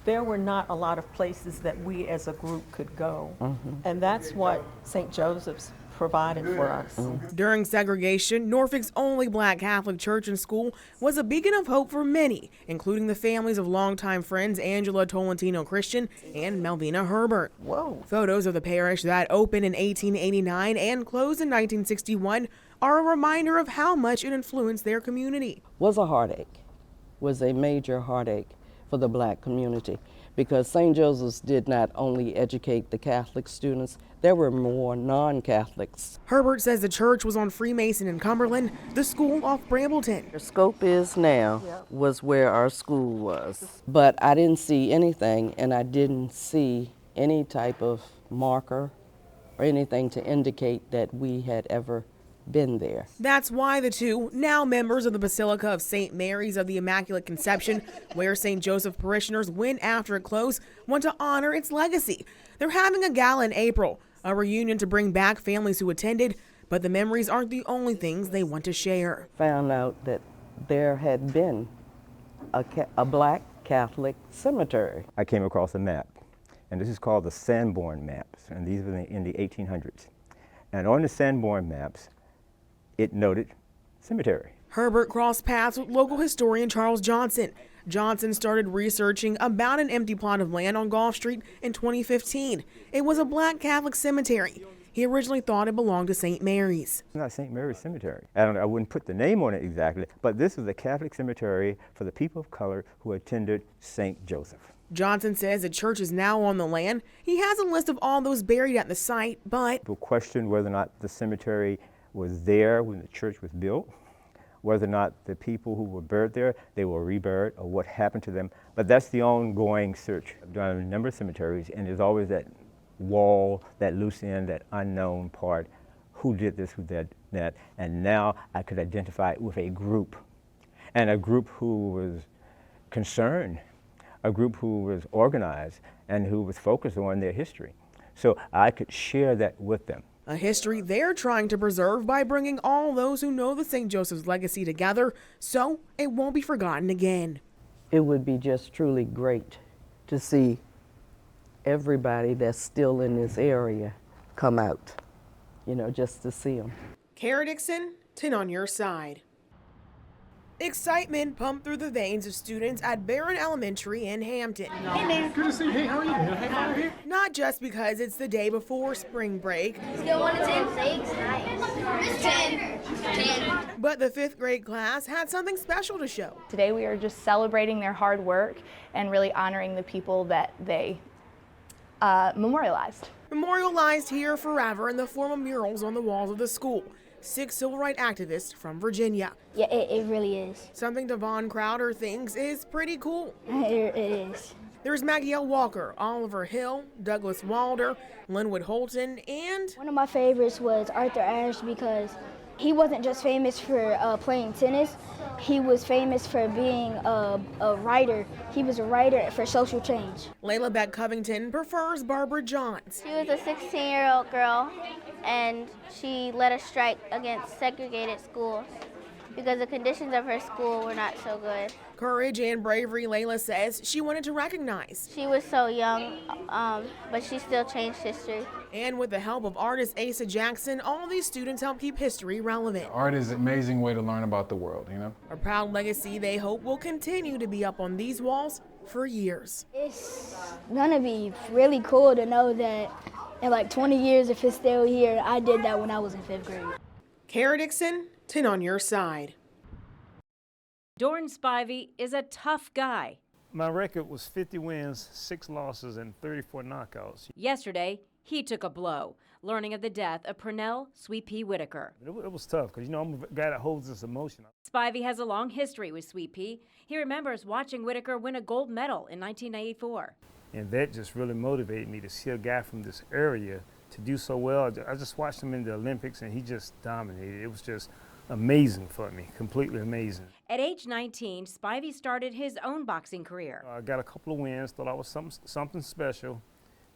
there were not a lot of places that we as a group could go. And that's what St. Joseph's provided for us. During segregation, Norfolk's only black Catholic church and school was a beacon of hope for many, including the families of longtime friends Angela Tolentino Christian and Melvina Herbert. Whoa. Photos of the parish that opened in 1889 and closed in 1961 are a reminder of how much it influenced their community. Was a heartache, was a major heartache for the black community, because St. Joseph's did not only educate the Catholic students, there were more non-Catholics. Herbert says the church was on Freemason in Cumberland, the school off Brambleton. Where Scope is now was where our school was. But I didn't see anything, and I didn't see any type of marker or anything to indicate that we had ever been there. That's why the two, now members of the Basilica of St. Mary's of the Immaculate Conception, where St. Joseph parishioners went after it closed, want to honor its legacy. They're having a gala in April, a reunion to bring back families who attended, but the memories aren't the only things they want to share. Found out that there had been a black Catholic cemetery. I came across a map, and this is called the Sanborn maps, and these were in the 1800s. And on the Sanborn maps, it noted cemetery. Herbert crossed paths with local historian Charles Johnson. Johnson started researching about an empty plot of land on Gulf Street in 2015. It was a black Catholic cemetery. He originally thought it belonged to St. Mary's. It's not St. Mary's Cemetery. I wouldn't put the name on it exactly, but this is a Catholic cemetery for the people of color who attended St. Joseph. Johnson says the church is now on the land. He has a list of all those buried at the site, but People questioned whether or not the cemetery was there when the church was built, whether or not the people who were buried there, they were reburied, or what happened to them. But that's the ongoing search. I've done a number of cemeteries, and there's always that wall, that loose end, that unknown part. Who did this, who did that? And now I could identify it with a group, and a group who was concerned, a group who was organized, and who was focused on their history. So I could share that with them. a history they're trying to preserve by bringing all those who know the St. Joseph's legacy together so it won't be forgotten again. It would be just truly great to see everybody that's still in this area come out, just to see them. Kara Dixon, 10 on your side. Excitement pumped through the veins of students at Barron Elementary in Hampton. Hey man, good to see you. Hey, how are you? Hey, how are you? Not just because it's the day before spring break, Scale 1 to 10. Thanks, nice. 10. 10. but the 5th grade class had something special to show. Today we are just celebrating their hard work and really honoring the people that they memorialized. Memorialized here forever in the form of murals on the walls of the school. 6 civil rights activists from Virginia. Yeah, it really is. Something Devon Crowder thinks is pretty cool. It is. There's Maggie L. Walker, Oliver Hill, Douglas Wilder, Linwood Holton, and One of my favorites was Arthur Ashe because he wasn't just famous for playing tennis. He was famous for being a writer. He was a writer for social change. Layla Beck Covington prefers Barbara Johns. She was a 16-year-old girl, and she led a strike against segregated schools because the conditions of her school were not so good. Courage and bravery, Layla says she wanted to recognize. She was so young, but she still changed history. And with the help of artist Asa Jackson, all these students help keep history relevant. Art is an amazing way to learn about the world, A proud legacy they hope will continue to be up on these walls for years. It's gonna be really cool to know that in like 20 years, if it's still here, I did that when I was in 5th grade. Kara Dixon, 10 on your side. Dorn Spivey is a tough guy. My record was 50 wins, 6 losses, and 34 knockouts. Yesterday, he took a blow, learning of the death of Pernell Sweet Pea Whitaker. It was tough because, I'm a guy that holds this emotion. Spivey has a long history with Sweet Pea. He remembers watching Whitaker win a gold medal in 1994. And that just really motivated me to see a guy from this area to do so well. I just watched him in the Olympics, and he just dominated. It was just amazing for me, completely amazing. At age 19, Spivey started his own boxing career. I got a couple of wins, thought I was something special.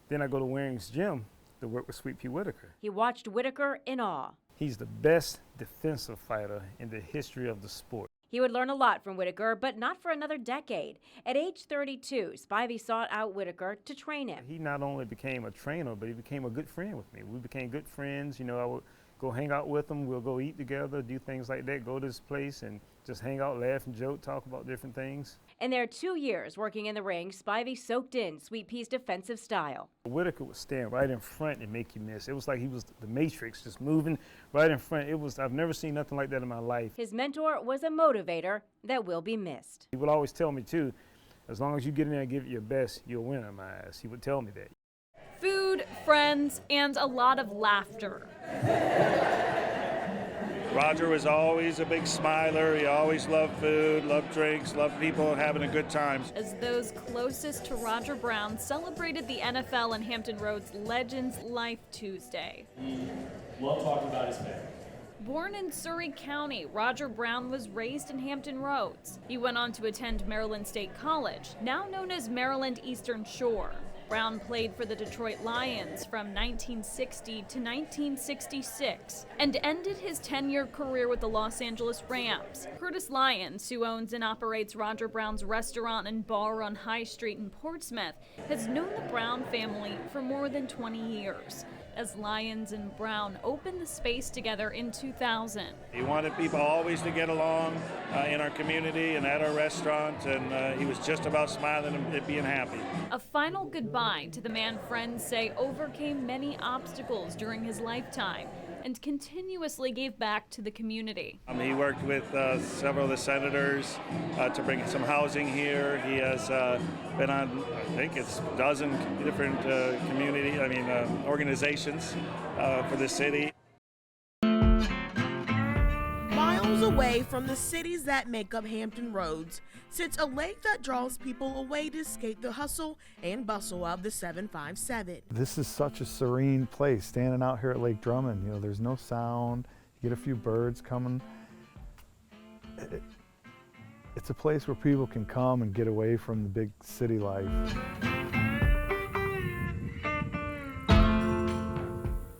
Then I go to Waring's gym to work with Sweet Pea Whitaker. He watched Whitaker in awe. He's the best defensive fighter in the history of the sport. He would learn a lot from Whitaker, but not for another decade. At age 32, Spivey sought out Whitaker to train him. He not only became a trainer, but he became a good friend with me. We became good friends. You know, I would go hang out with him. We'll go eat together, do things like that, go to his place and just hang out, laugh and joke, talk about different things. In their 2 years working in the ring, Spivey soaked in Sweet Pea's defensive style. Whitaker would stand right in front and make you miss. It was like he was the Matrix, just moving right in front. I've never seen nothing like that in my life. His mentor was a motivator that will be missed. He would always tell me too, as long as you get in there and give it your best, you'll win in my eyes. He would tell me that. Food, friends, and a lot of laughter. Roger was always a big smiler. He always loved food, loved drinks, loved people having a good time. As those closest to Roger Brown celebrated the NFL and Hampton Roads Legends Life Tuesday. He loved talking about his family. Born in Surrey County, Roger Brown was raised in Hampton Roads. He went on to attend Maryland State College, now known as Maryland Eastern Shore. Brown played for the Detroit Lions from 1960 to 1966 and ended his 10-year career with the Los Angeles Rams. Curtis Lyons, who owns and operates Roger Brown's restaurant and bar on High Street in Portsmouth, has known the Brown family for more than 20 years. As Lyons and Brown opened the space together in 2000. He wanted people always to get along in our community and at our restaurant, and he was just about smiling and being happy. A final goodbye to the man friends say overcame many obstacles during his lifetime and continuously gave back to the community. He worked with several of the senators to bring some housing here. He has been on, I think it's a dozen different organizations for the city. Miles away from the cities that make up Hampton Roads sits a lake that draws people away to escape the hustle and bustle of the 757. This is such a serene place, standing out here at Lake Drummond. You know, there's no sound, you get a few birds coming. It's a place where people can come and get away from the big city life.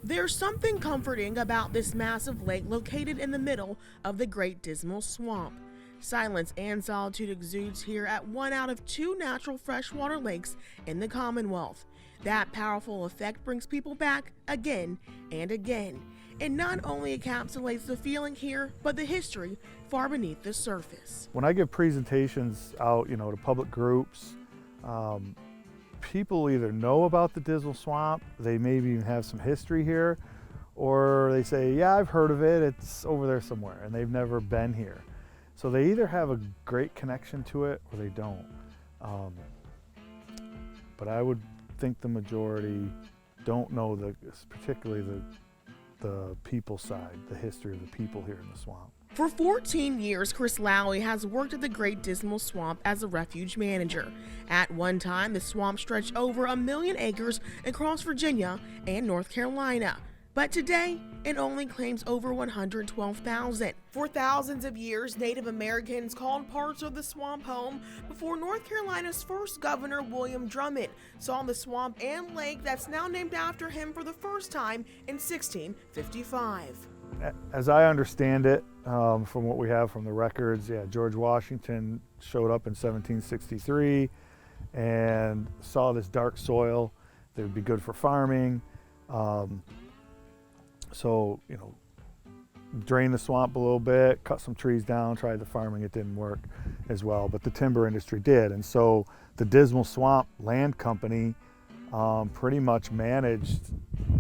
There's something comforting about this massive lake located in the middle of the Great Dismal Swamp. Silence and solitude exudes here at one out of 2 natural freshwater lakes in the Commonwealth. That powerful effect brings people back again and again. It not only encapsulates the feeling here, but the history far beneath the surface. When I give presentations out, to public groups, people either know about the Dismal Swamp, they maybe even have some history here, or they say, yeah, I've heard of it, it's over there somewhere, and they've never been here. So they either have a great connection to it or they don't. But I would think the majority don't know particularly the people side, the history of the people here in the swamp. For 14 years, Chris Lowey has worked at the Great Dismal Swamp as a refuge manager. At one time, the swamp stretched over 1 million acres across Virginia and North Carolina. But today, it only claims over 112,000. For thousands of years, Native Americans called parts of the swamp home before North Carolina's first governor, William Drummond, saw the swamp and lake that's now named after him for the first time in 1655. As I understand it, from what we have from the records, George Washington showed up in 1763 and saw this dark soil that would be good for farming. So, drain the swamp a little bit, cut some trees down, tried the farming, it didn't work as well, but the timber industry did. And so the Dismal Swamp Land Company pretty much managed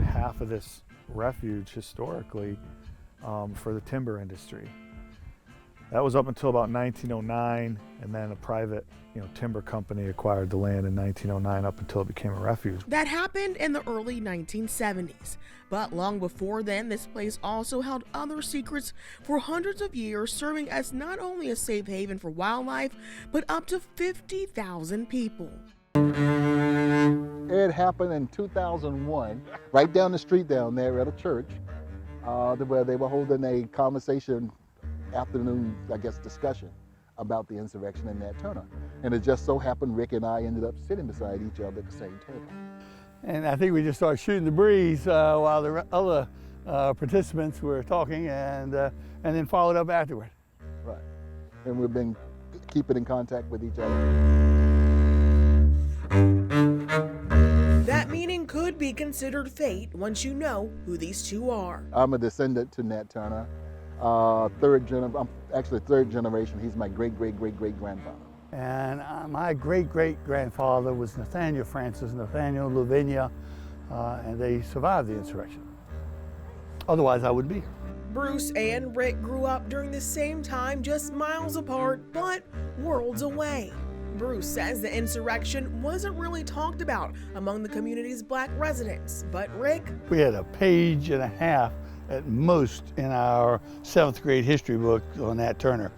half of this refuge historically for the timber industry. That was up until about 1909, and then a private timber company acquired the land in 1909 up until it became a refuge. That happened in the early 1970s, but long before then, this place also held other secrets for hundreds of years, serving as not only a safe haven for wildlife, but up to 50,000 people. It happened in 2001, right down the street down there at a church, where they were holding a afternoon discussion about the insurrection in that turnout. And it just so happened Rick and I ended up sitting beside each other at the same table. And I think we just started shooting the breeze while the other participants were talking, and then followed up afterward. Right. and we've been keeping in contact with each other. That meeting could be considered fate once you know who these two are. I'm a descendant to Nat Turner, I'm actually third generation. He's my great-great-great-great-grandfather. And my great-great-grandfather was Nathaniel Francis, Nathaniel Lavinia, and they survived the insurrection. Otherwise, I wouldn't be here. Bruce and Rick grew up during the same time, just miles apart, but worlds away. Bruce says the insurrection wasn't really talked about among the community's black residents, but Rick... We had a page and a half at most in our 7th grade history book on Nat Turner.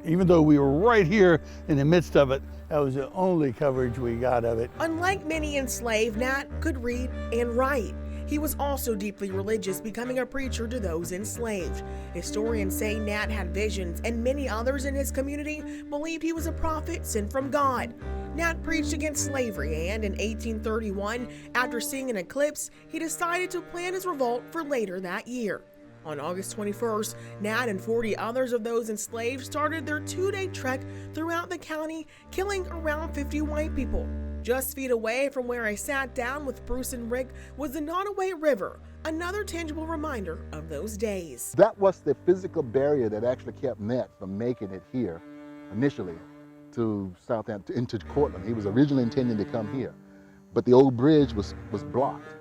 Even though we were right here in the midst of it, that was the only coverage we got of it. Unlike many enslaved, Nat could read and write. He was also deeply religious, becoming a preacher to those enslaved. Historians say Nat had visions, and many others in his community believed he was a prophet sent from God. Nat preached against slavery, and in 1831, after seeing an eclipse, he decided to plan his revolt for later that year. On August 21st, Nat and 40 others of those enslaved started their 2-day trek throughout the county, killing around 50 white people. Just feet away from where I sat down with Bruce and Rick was the Nottoway River, another tangible reminder of those days. That was the physical barrier that actually kept Nat from making it here initially to Southampton, into Cortland. He was originally intending to come here, but the old bridge was blocked.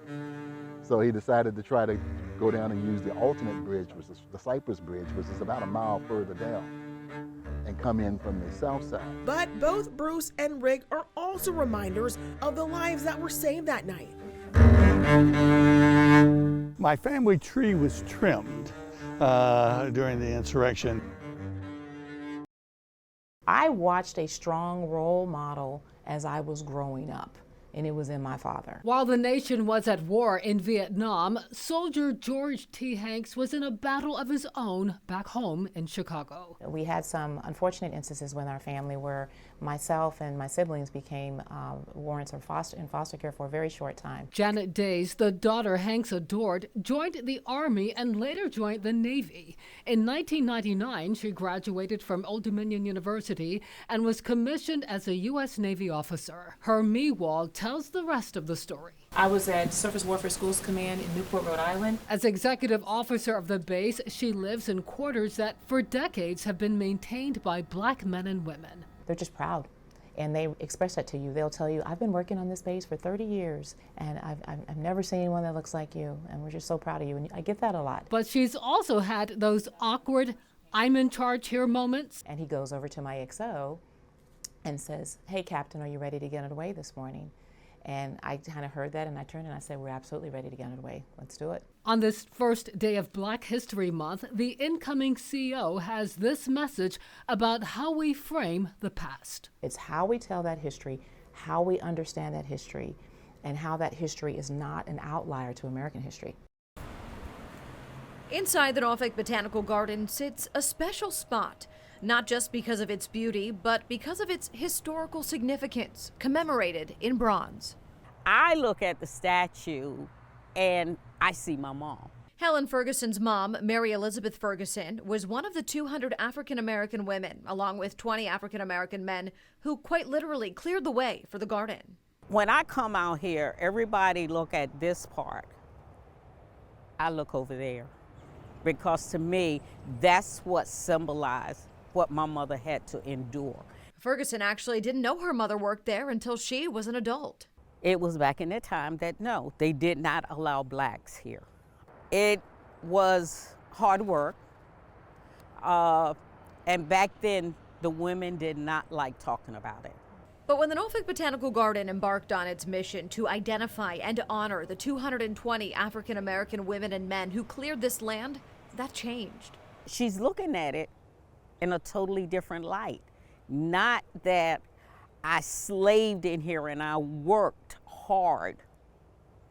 So he decided to try to go down and use the alternate bridge, which is the Cypress Bridge, which is about a mile further down, and come in from the south side. But both Bruce and Rick are also reminders of the lives that were saved that night. My family tree was trimmed during the insurrection. I watched a strong role model as I was growing up, and it was in my father. While the nation was at war in Vietnam, soldier George T. Hanks was in a battle of his own back home in Chicago. We had some unfortunate instances with our family where myself and my siblings became warrants in foster care for a very short time. Janet Days, the daughter Hanks adored, joined the Army and later joined the Navy. In 1999, she graduated from Old Dominion University and was commissioned as a U.S. Navy officer. Her Meewald tells the rest of the story. I was at Surface Warfare Schools Command in Newport, Rhode Island. As executive officer of the base, she lives in quarters that for decades have been maintained by black men and women. They're just proud, and they express that to you. They'll tell you, I've been working on this base for 30 years, and I've never seen anyone that looks like you, and we're just so proud of you, and I get that a lot. But she's also had those awkward, I'm in charge here moments. And he goes over to my XO and says, hey, Captain, are you ready to get underway this morning? And I kind of heard that, and I turned and I said, we're absolutely ready to get underway. Let's do it. On this first day of Black History Month, the incoming CEO has this message about how we frame the past. It's how we tell that history, how we understand that history, and how that history is not an outlier to American history. Inside the Norfolk Botanical Garden sits a special spot, not just because of its beauty, but because of its historical significance, commemorated in bronze. I look at the statue and I see my mom. Helen Ferguson's mom, Mary Elizabeth Ferguson, was one of the 200 African-American women, along with 20 African-American men, who quite literally cleared the way for the garden. When I come out here, everybody look at this part. I look over there. Because to me, that's what symbolized what my mother had to endure. Ferguson actually didn't know her mother worked there until she was an adult. It was back in the time that, no, they did not allow blacks here. It was hard work. And back then, the women did not like talking about it. But when the Norfolk Botanical Garden embarked on its mission to identify and honor the 220 African-American women and men who cleared this land, that changed. She's looking at it in a totally different light. Not that I slaved in here and I worked hard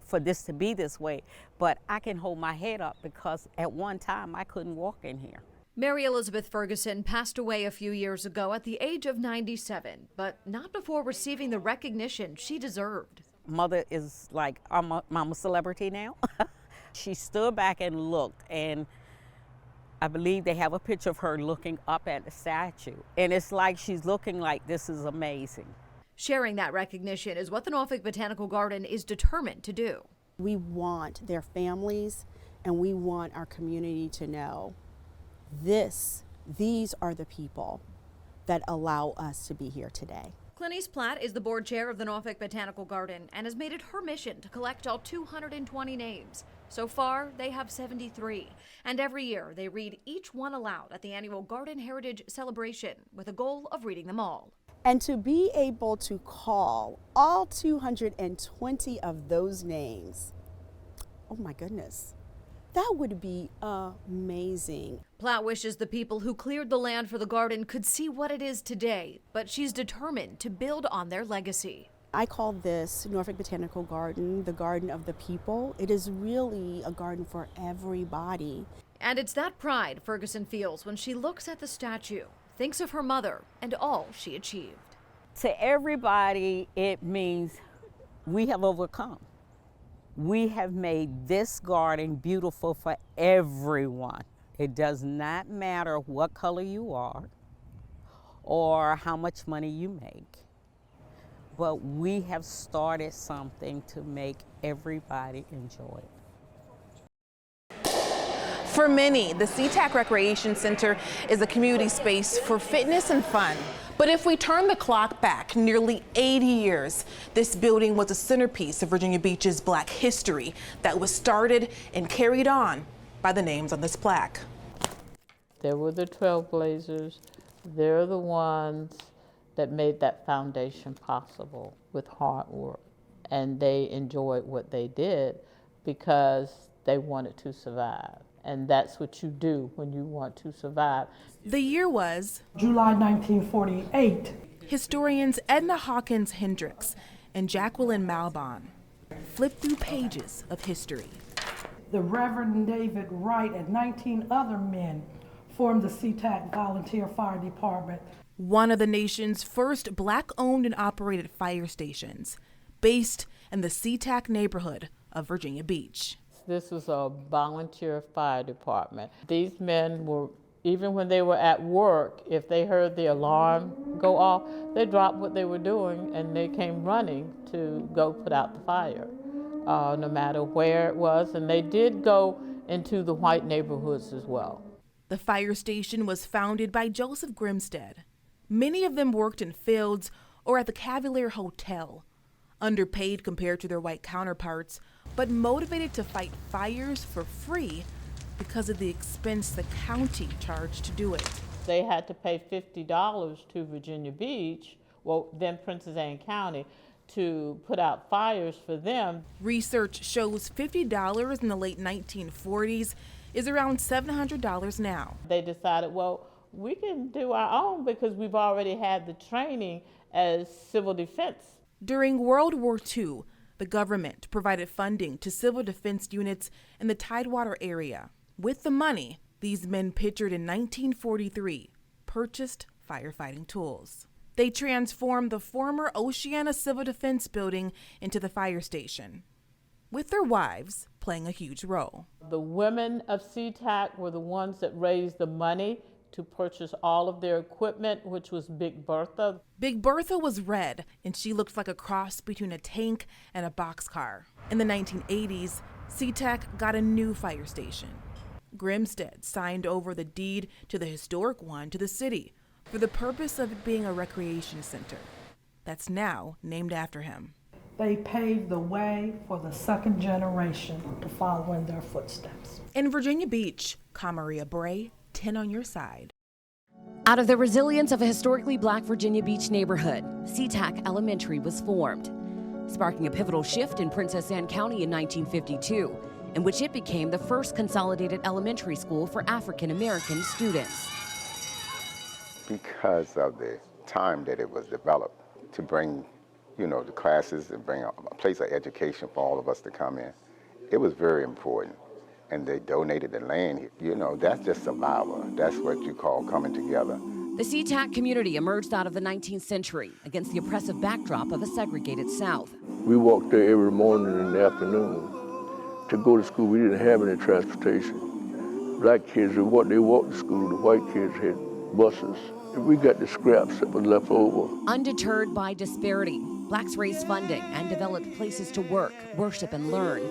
for this to be this way, but I can hold my head up because at one time I couldn't walk in here. Mary Elizabeth Ferguson passed away a few years ago at the age of 97, but not before receiving the recognition she deserved. Mother is like, I'm a celebrity now. She stood back and looked, and I believe they have a picture of her looking up at the statue. And it's like she's looking like this is amazing. Sharing that recognition is what the Norfolk Botanical Garden is determined to do. We want their families and we want our community to know these are the people that allow us to be here today. Clenise Platt is the board chair of the Norfolk Botanical Garden and has made it her mission to collect all 220 names. So far, they have 73. And every year, they read each one aloud at the annual Garden Heritage Celebration with a goal of reading them all. And to be able to call all 220 of those names, oh my goodness, that would be amazing. Platt wishes the people who cleared the land for the garden could see what it is today, but she's determined to build on their legacy. I call this Norfolk Botanical Garden the garden of the people. It is really a garden for everybody. And it's that pride Ferguson feels when she looks at the statue, thinks of her mother and all she achieved. To everybody, it means we have overcome. We have made this garden beautiful for everyone. It does not matter what color you are or how much money you make, but we have started something to make everybody enjoy it. For many, the SeaTac Recreation Center is a community space for fitness and fun. But if we turn the clock back nearly 80 years, this building was a centerpiece of Virginia Beach's Black history that was started and carried on by the names on this plaque. There were the Trailblazers. They're the ones that made that foundation possible with hard work. And they enjoyed what they did because they wanted to survive. And that's what you do when you want to survive. The year was July 1948. Historians Edna Hawkins Hendricks and Jacqueline Malbon flipped through pages of history. The Reverend David Wright and 19 other men formed the SeaTac Volunteer Fire Department. One of the nation's first Black-owned and operated fire stations, based in the SeaTac neighborhood of Virginia Beach. This was a volunteer fire department. These men were, even when they were at work, if they heard the alarm go off, they dropped what they were doing and they came running to go put out the fire, no matter where it was. And they did go into the white neighborhoods as well. The fire station was founded by Joseph Grimstead. Many of them worked in fields or at the Cavalier Hotel, underpaid compared to their white counterparts, but motivated to fight fires for free because of the expense the county charged to do it. They had to pay $50 to Virginia Beach, well, then Princess Anne County, to put out fires for them. Research shows $50 in the late 1940s is around $700 now. They decided, well, we can do our own because we've already had the training as civil defense. During World War II, the government provided funding to civil defense units in the Tidewater area. With the money, these men pictured in 1943 purchased firefighting tools. They transformed the former Oceana Civil Defense building into the fire station, with their wives playing a huge role. The women of SeaTac were the ones that raised the money to purchase all of their equipment, which was Big Bertha. Big Bertha was red, and she looked like a cross between a tank and a boxcar. In the 1980s, SeaTac got a new fire station. Grimstead signed over the deed to the historic one to the city for the purpose of it being a recreation center that's now named after him. They paved the way for the second generation to follow in their footsteps. In Virginia Beach, Maria Bray, 10 on your side. Out of the resilience of a historically Black Virginia Beach neighborhood, SeaTac Elementary was formed, sparking a pivotal shift in Princess Anne County in 1952, in which it became the first consolidated elementary school for African American students. Because of the time that it was developed to bring, the classes and bring a place of education for all of us to come in, it was very important. And they donated the land. That's just survival. That's what you call coming together. The SeaTac community emerged out of the 19th century against the oppressive backdrop of a segregated South. We walked there every morning and afternoon to go to school. We didn't have any transportation. black kids and what they walked to school, the white kids had buses. And we got the scraps that was left over. Undeterred by disparity, blacks raised funding and developed places to work, worship, and learn.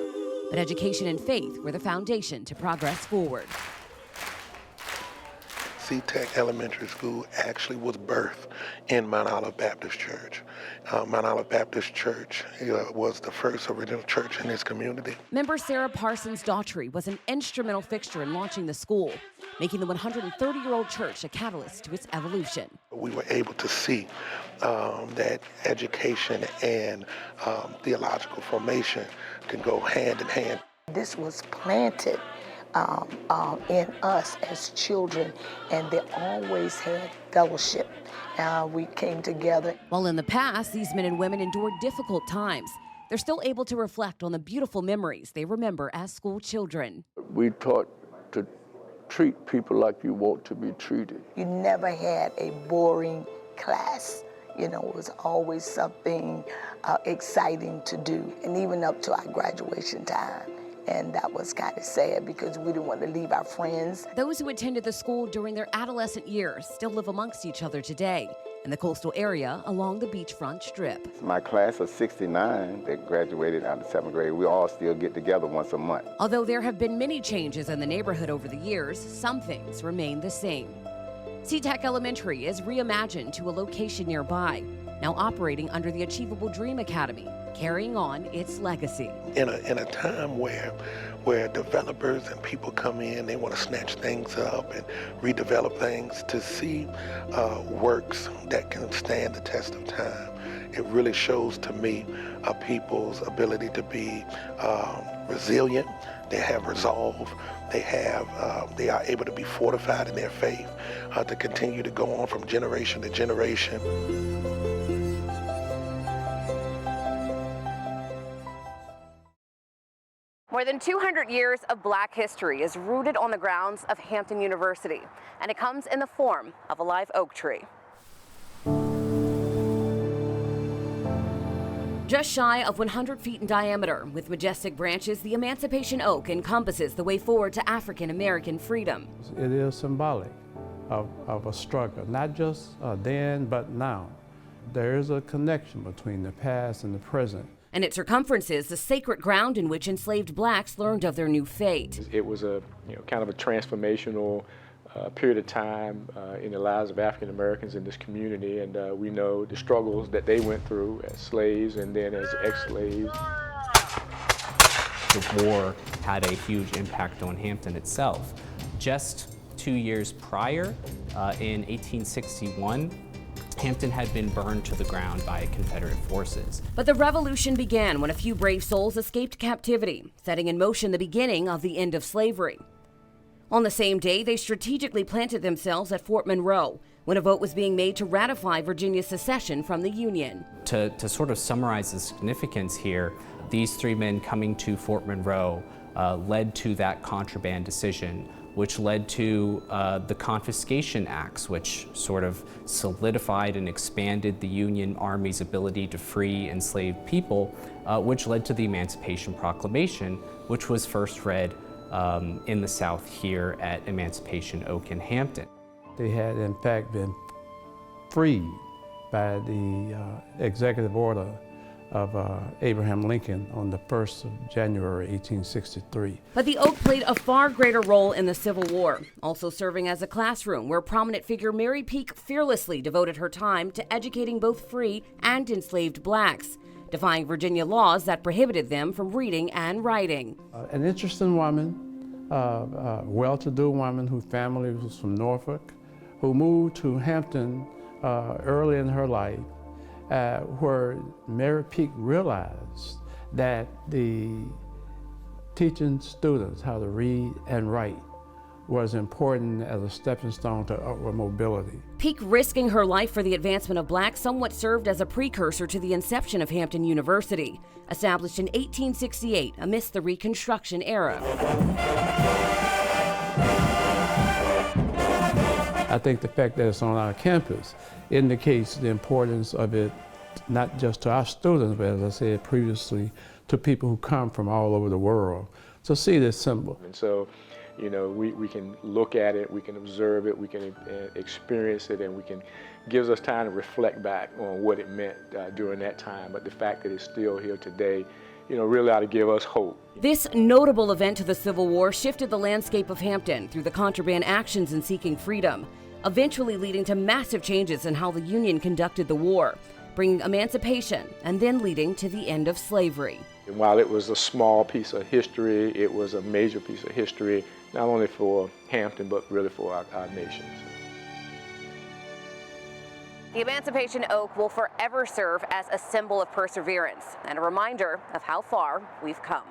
But education and faith were the foundation to progress forward. SeaTech Elementary School actually was birthed in Mount Olive Baptist Church. Mount Olive Baptist Church was the first original church in this community. Member Sarah Parsons Daughtry was an instrumental fixture in launching the school, making the 130-year-old church a catalyst to its evolution. We were able to see that education and theological formation can go hand in hand. This was planted in us as children, and they always had fellowship. We came together. While in the past, these men and women endured difficult times, they're still able to reflect on the beautiful memories they remember as school children. We taught to treat people like you want to be treated. You never had a boring class. You know, it was always something exciting to do, and even up to our graduation time. And that was kind of sad because we didn't want to leave our friends. Those who attended the school during their adolescent years still live amongst each other today in the coastal area along the beachfront strip. My class of 69 that graduated out of 7th grade, we all still get together once a month. Although there have been many changes in the neighborhood over the years, some things remain the same. SeaTech Elementary is reimagined to a location nearby, now operating under the Achievable Dream Academy, carrying on its legacy. In a time where developers and people come in, they want to snatch things up and redevelop things, to see works that can stand the test of time, it really shows to me a people's ability to be resilient. They have resolve. They are able to be fortified in their faith to continue to go on from generation to generation. More than 200 years of Black history is rooted on the grounds of Hampton University, and it comes in the form of a live oak tree. Just shy of 100 feet in diameter, with majestic branches, the Emancipation Oak encompasses the way forward to African American freedom. It is symbolic of a struggle, not just then, but now. There is a connection between the past and the present. And its circumference is the sacred ground in which enslaved blacks learned of their new fate. It was a kind of a transformational period of time in the lives of African Americans in this community, and we know the struggles that they went through as slaves and then as ex-slaves. The war had a huge impact on Hampton itself. Just 2 years prior, in 1861, Hampton had been burned to the ground by Confederate forces. But the revolution began when a few brave souls escaped captivity, setting in motion the beginning of the end of slavery. On the same day, they strategically planted themselves at Fort Monroe when a vote was being made to ratify Virginia's secession from the Union. To sort of summarize the significance here, these three men coming to Fort Monroe led to that contraband decision, which led to the Confiscation Acts, which sort of solidified and expanded the Union Army's ability to free enslaved people, which led to the Emancipation Proclamation, which was first read in the South here at Emancipation Oak in Hampton. They had in fact been freed by the executive order of Abraham Lincoln on the 1st of January 1863. But the Oak played a far greater role in the Civil War, also serving as a classroom where prominent figure Mary Peak fearlessly devoted her time to educating both free and enslaved blacks, defying Virginia laws that prohibited them from reading and writing. An interesting woman, well-to-do woman whose family was from Norfolk, who moved to Hampton early in her life, where Mary Peak realized that the teaching students how to read and write was important as a stepping stone to upward mobility. Peak risking her life for the advancement of blacks somewhat served as a precursor to the inception of Hampton University, established in 1868 amidst the Reconstruction era. I think the fact that it's on our campus indicates the importance of it, not just to our students, but as I said previously, to people who come from all over the world to see this symbol. And so You know, we can look at it, we can observe it, we can experience it, and gives us time to reflect back on what it meant during that time. But the fact that it's still here today, you know, really ought to give us hope. This notable event to the Civil War shifted the landscape of Hampton through the contraband actions in seeking freedom, eventually leading to massive changes in how the Union conducted the war, bringing emancipation and then leading to the end of slavery. And while it was a small piece of history, it was a major piece of history, not only for Hampton, but really for our nation. The Emancipation Oak will forever serve as a symbol of perseverance and a reminder of how far we've come.